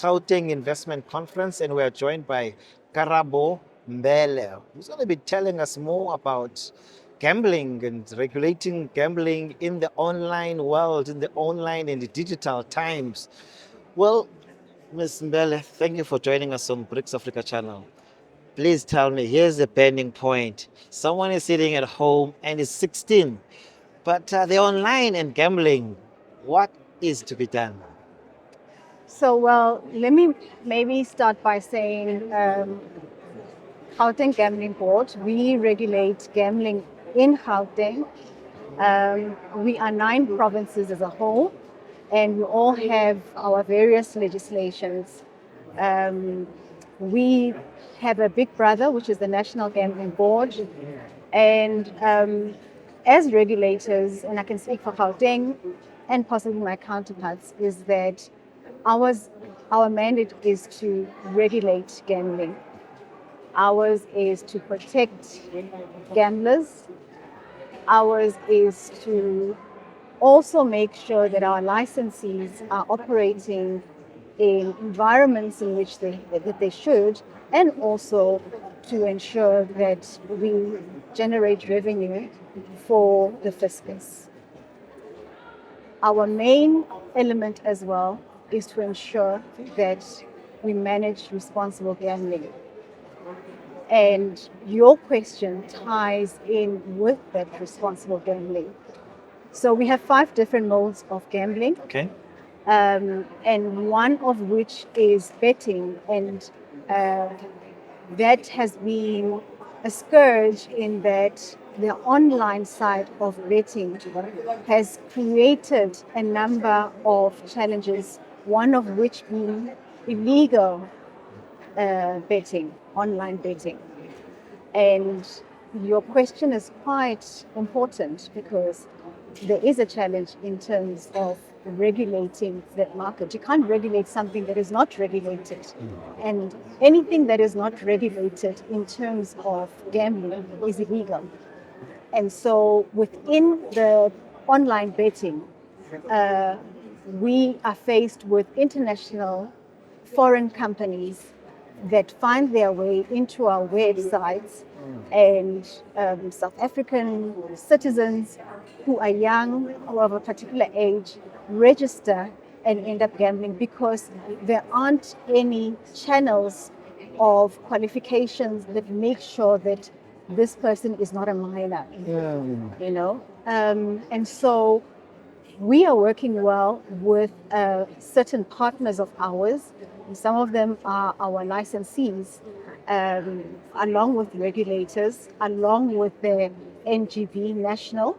Gauteng Investment Conference, and we are joined by Karabo Mbele, who's going to be telling us more about gambling and regulating gambling in the online world, in the online and the digital times. Well, Ms. Mbele, thank you for joining us on BRICS Africa channel. Please tell me, here's the burning point. Someone is sitting at home and is 16, but they're online and gambling. What is to be done? So, well, let me maybe start by saying Gauteng Gambling Board, we regulate gambling in Gauteng. We are 9 provinces as a whole, and we all have our various legislations. We have a big brother, which is the National Gambling Board, and as regulators, and I can speak for Gauteng and possibly my counterparts, is that our mandate is to regulate gambling. Ours is to protect gamblers. Ours is to also make sure that our licensees are operating in environments in which that they should, and also to ensure that we generate revenue for the fiscus. Our main element as well is to ensure that we manage responsible gambling. And your question ties in with that responsible gambling. So we have 5 different modes of gambling. Okay. And one of which is betting, and that has been a scourge in that the online side of betting has created a number of challenges, one of which being illegal betting, online betting. And your question is quite important because there is a challenge in terms of regulating that market. You can't regulate something that is not regulated. And anything that is not regulated in terms of gambling is illegal. And so within the online betting, we are faced with international foreign companies that find their way into our websites, and South African citizens who are young or of a particular age register and end up gambling because there aren't any channels of qualifications that make sure that this person is not a minor, you know. And so we are working well with certain partners of ours. Some of them are our licensees, along with regulators, along with the NGB National,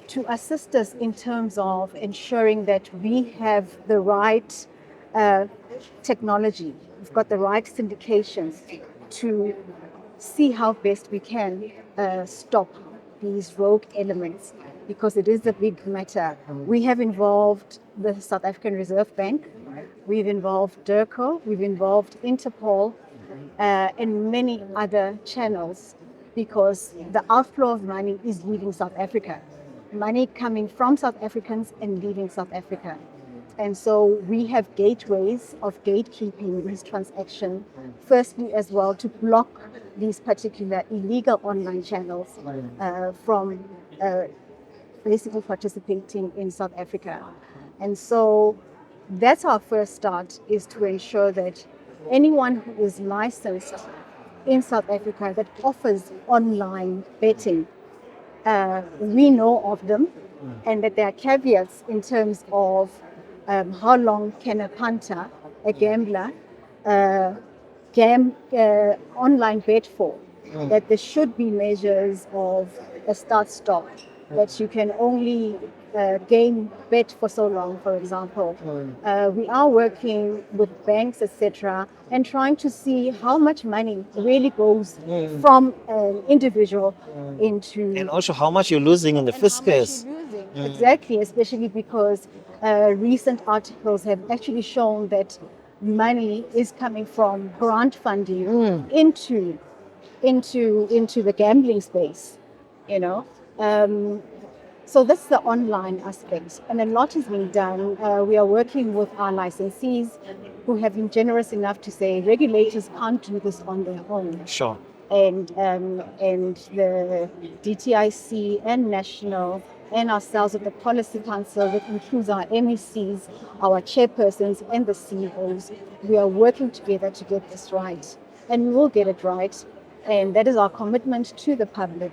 to assist us in terms of ensuring that we have the right technology, we've got the right syndications to see how best we can stop these rogue elements, because it is a big matter. We have involved the South African Reserve Bank, we've involved DIRCO, we've involved Interpol, and many other channels, because the outflow of money is leaving South Africa. Money coming from South Africans and leaving South Africa. And so we have gateways of gatekeeping these transactions, firstly as well to block these particular illegal online channels from basically participating in South Africa. And so that's our first start, is to ensure that anyone who is licensed in South Africa that offers online betting, we know of them, and that there are caveats in terms of how long can a punter, a gambler, online bet for. That there should be measures of a start-stop, that you can only game bet for so long, for example. We are working with banks, etc., and trying to see how much money really goes from an individual into... And also how much you're losing in the fiscus. Exactly, especially because recent articles have actually shown that money is coming from grant funding into the gambling space, you know. So that's the online aspect, and a lot is being done. We are working with our licensees who have been generous enough to say regulators can't do this on their own. Sure. And the DTIC and national and ourselves with the policy council, that includes our MECs, our chairpersons, and the CEOs. We are working together to get this right, and we will get it right. And that is our commitment to the public,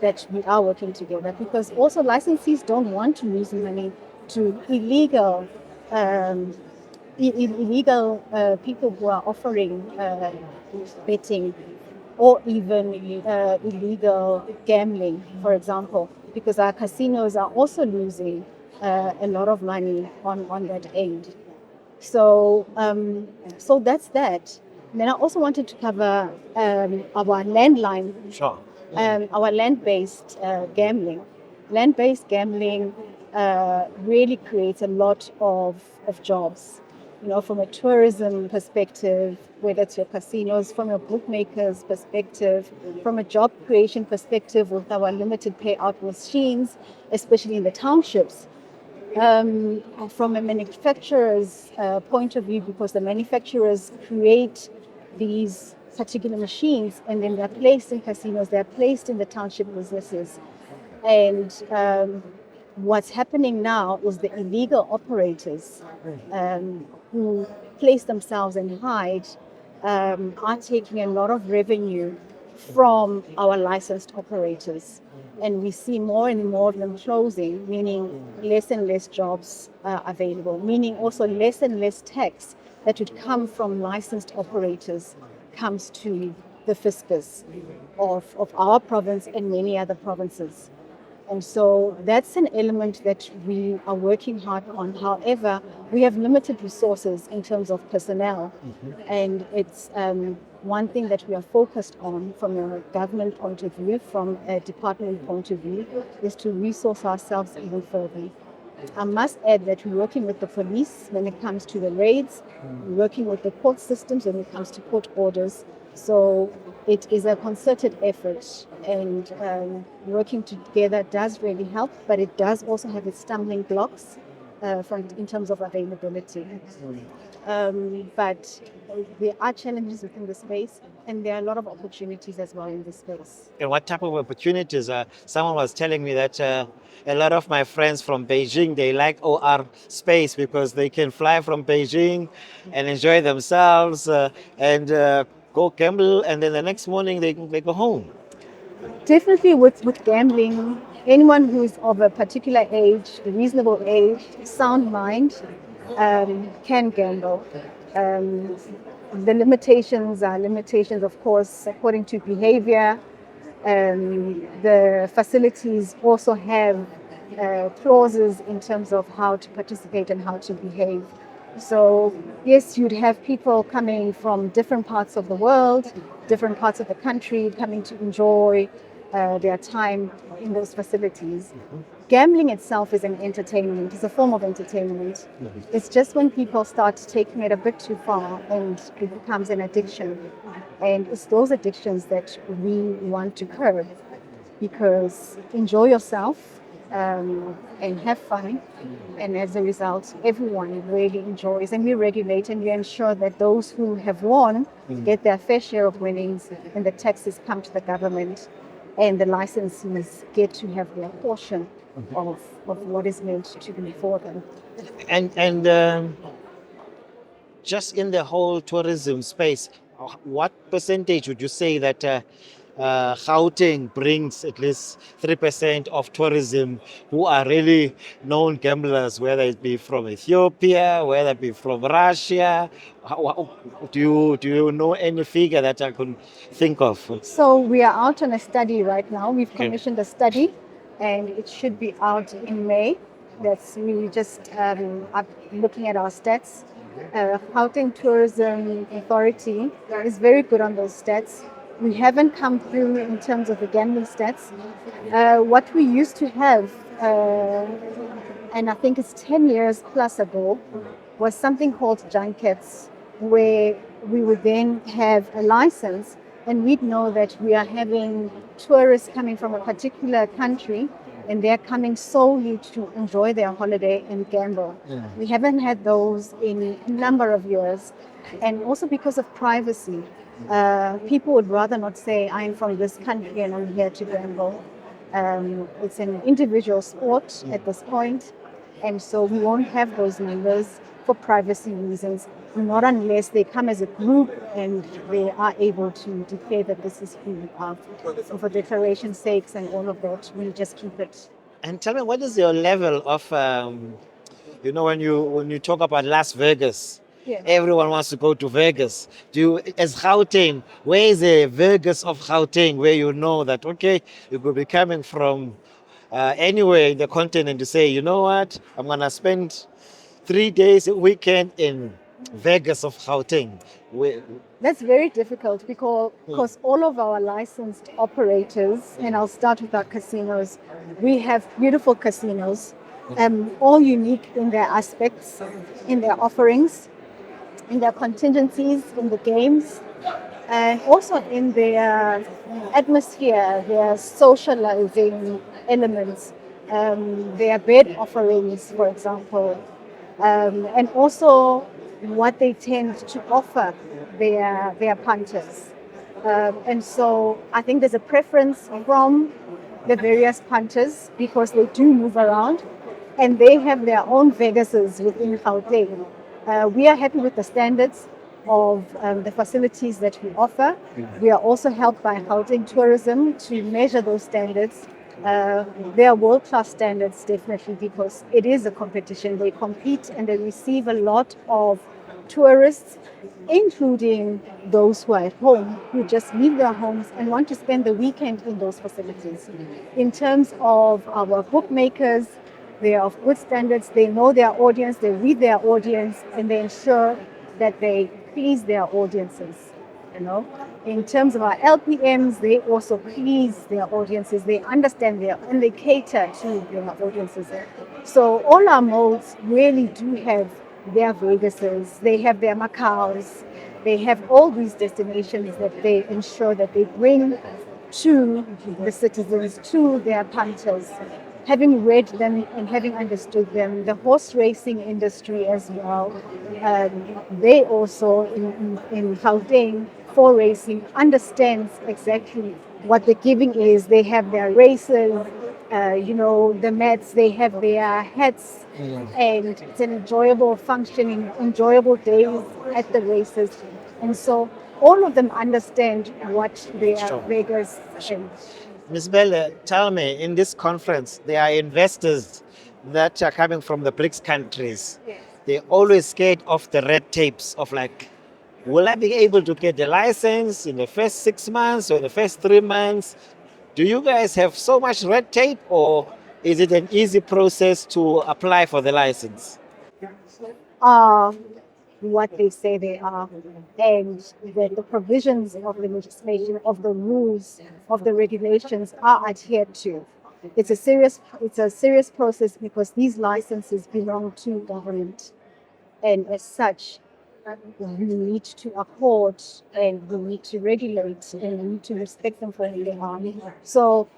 that we are working together, because also licensees don't want to lose money to illegal people who are offering betting or even illegal gambling, for example, because our casinos are also losing a lot of money on that end. So, so that's that. Then I also wanted to cover our landline, Sure. our land-based gambling. Land-based gambling really creates a lot of jobs. You know, from a tourism perspective, whether it's your casinos, from a bookmaker's perspective, from a job creation perspective with our limited payout machines, especially in the townships. From a manufacturer's point of view, because the manufacturers create these particular machines and then they're placed in casinos, they're placed in the township businesses. And what's happening now is the illegal operators who place themselves and hide are taking a lot of revenue from our licensed operators. And we see more and more of them closing, meaning less and less jobs available, meaning also less and less tax that would come from licensed operators comes to the fiscus of our province and many other provinces. And so that's an element that we are working hard on. However, we have limited resources in terms of personnel. And it's one thing that we are focused on from a government point of view, from a department point of view, is to resource ourselves even further. I must add that we're working with the police when it comes to the raids, we're working with the court systems when it comes to court orders. So it is a concerted effort, and working together does really help, but it does also have its stumbling blocks in terms of availability. But there are challenges within the space, and there are a lot of opportunities as well in this space. And what type of opportunities? Someone was telling me that a lot of my friends from Beijing, they like OR space because they can fly from Beijing and enjoy themselves and go gamble, and then the next morning they go home. Definitely with gambling, anyone who's of a particular age, a reasonable age, sound mind, can gamble. The limitations are limitations, of course, according to behavior. The facilities also have clauses in terms of how to participate and how to behave. So yes, you'd have people coming from different parts of the world, different parts of the country, coming to enjoy their time in those facilities. Gambling itself is an entertainment, it's a form of entertainment. It's just when people start taking it a bit too far and it becomes an addiction. And it's those addictions that we want to curb, because enjoy yourself and have fun. And as a result, everyone really enjoys, and we regulate and we ensure that those who have won get their fair share of winnings, and the taxes come to the government, and the licensees get to have their portion of what is meant to be for them. And just in the whole tourism space, what percentage would you say that Gauteng brings at least 3% of tourism who are really known gamblers, whether it be from Ethiopia, whether it be from Russia? Do you know any figure that I could think of? So we are out on a study right now. We've commissioned a study, and it should be out in May. That's we just are looking at our stats. Gauteng Tourism Authority is very good on those stats. We haven't come through in terms of the gambling stats. What we used to have, and I think it's 10 years plus ago, was something called junkets, where we would then have a license and we'd know that we are having tourists coming from a particular country, and they're coming solely to enjoy their holiday and gamble. We haven't had those in a number of years, and also because of privacy. People would rather not say, I'm from this country and I'm here to gamble. It's an individual sport at this point, and so we won't have those numbers for privacy reasons, not unless they come as a group and they are able to declare that this is who we are. So for declaration sakes and all of that, we just keep it. And tell me, what is your level of, when you talk about Las Vegas, Yeah. everyone wants to go to Vegas. As Gauteng, where is the Vegas of Gauteng, where you know that, okay, you could be coming from anywhere in the continent to say, you know what, I'm going to spend 3 days a weekend in Vegas of Gauteng. That's very difficult because all of our licensed operators, and I'll start with our casinos, we have beautiful casinos, all unique in their aspects, in their offerings, in their contingencies, in the games, and also in their atmosphere, their socializing elements, their bed offerings, for example, and also what they tend to offer their punters. And so I think there's a preference from the various punters because they do move around and they have their own Vegases within Gauteng. We are happy with the standards of the facilities that we offer. We are also helped by Gauteng Tourism to measure those standards. They are world-class standards, definitely, because it is a competition. They compete and they receive a lot of tourists, including those who are at home, who just leave their homes and want to spend the weekend in those facilities. In terms of our bookmakers, they are of good standards. They know their audience, they read their audience, and they ensure that they please their audiences. In terms of our LPMs, they also please their audiences. They understand and they cater to their audiences. So all our modes really do have their Vegases, they have their Macaus, they have all these destinations that they ensure that they bring to the citizens, to their punters. Having read them and having understood them, the horse racing industry as well, they also in Gauteng for racing understands exactly what the giving is. They have their races, the mats, they have their hats, and it's an enjoyable functioning, enjoyable days at the races. And so all of them understand what their Vegas is. Ms. Mbele, tell me, in this conference, there are investors that are coming from the BRICS countries. Yes. They're always scared of the red tapes of will I be able to get the license in the first 6 months or the first 3 months? Do you guys have so much red tape, or is it an easy process to apply for the license? What they say they are, and that the provisions of the legislation, of the rules, of the regulations are adhered to. It's a serious process because these licenses belong to government, and as such, we need to uphold and we need to regulate and we need to respect them for who they are. So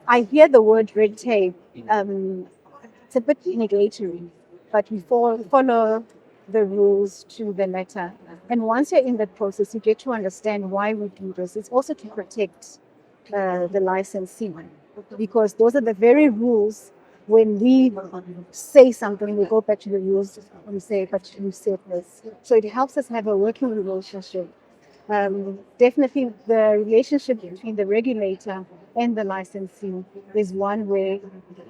I hear the word red tape. It's a bit negatory, but we follow the rules to the letter. And once you're in that process, you get to understand why we do this. It's also to protect the licensee, because those are the very rules. When we say something, we go back to the rules and say, but you said this. So it helps us have a working relationship. Definitely the relationship between the regulator and the licensee is one where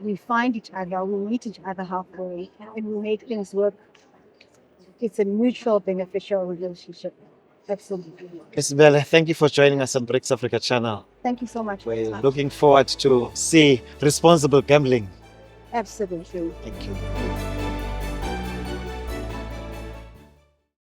we find each other, we meet each other halfway, and we make things work. It's a mutual beneficial relationship. Absolutely. Ms. Mbele, thank you for joining us on BRICS Africa channel. Thank you so much. We're looking forward to see responsible gambling. Absolutely. Thank you.